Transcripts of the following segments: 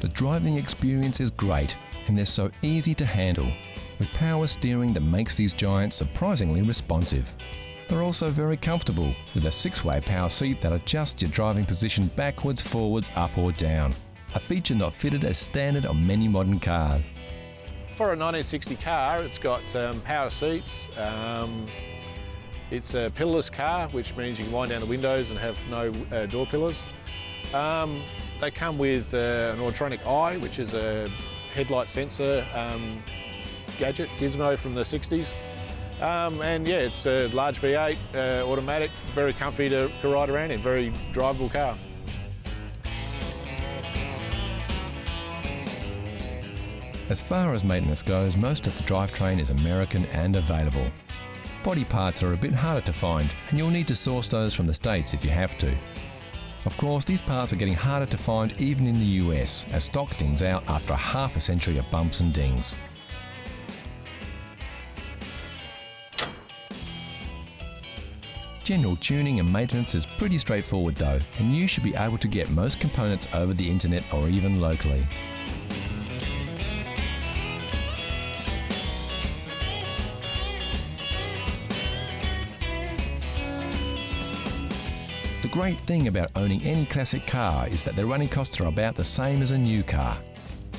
The driving experience is great and they're so easy to handle, with power steering that makes these giants surprisingly responsive. They're also very comfortable, with a 6-way power seat that adjusts your driving position backwards, forwards, up or down, a feature not fitted as standard on many modern cars. For a 1960 car, it's got power seats. It's a pillarless car, which means you can wind down the windows and have no door pillars. They come with an electronic eye, which is a headlight sensor gadget gizmo from the 60s. And yeah, it's a large V8, automatic, very comfy to ride around in, very drivable car. As far as maintenance goes, most of the drivetrain is American and available. Body parts are a bit harder to find, and you'll need to source those from the States if you have to. Of course, these parts are getting harder to find even in the US, as stock thins out after a half a century of bumps and dings. General tuning and maintenance is pretty straightforward though, and you should be able to get most components over the internet or even locally. The great thing about owning any classic car is that their running costs are about the same as a new car.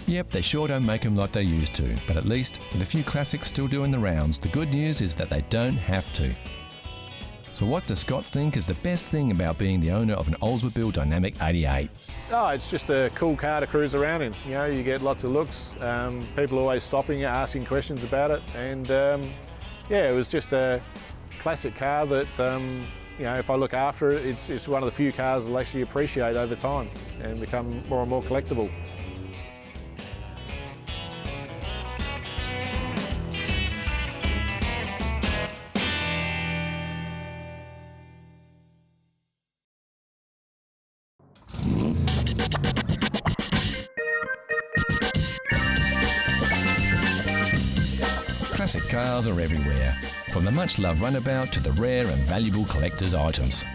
Yep, they sure don't make them like they used to, but at least, with a few classics still doing the rounds, the good news is that they don't have to. So what does Scott think is the best thing about being the owner of an Oldsmobile Dynamic 88? Oh, it's just a cool car to cruise around in. You know, you get lots of looks, people always stopping you, asking questions about it, and yeah, it was just a classic car that you know, if I look after it, it's one of the few cars I'll actually appreciate over time and become more and more collectible. Classic cars are everywhere, from the much-loved runabout to the rare and valuable collector's items.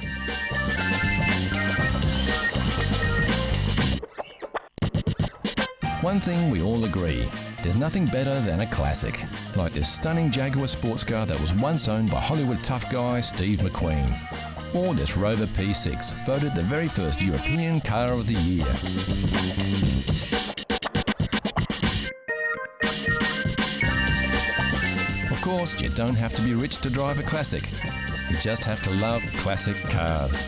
One thing we all agree, there's nothing better than a classic, like this stunning Jaguar sports car that was once owned by Hollywood tough guy Steve McQueen, or this Rover P6, voted the very first European Car of the Year. Of course, you don't have to be rich to drive a classic. You just have to love classic cars.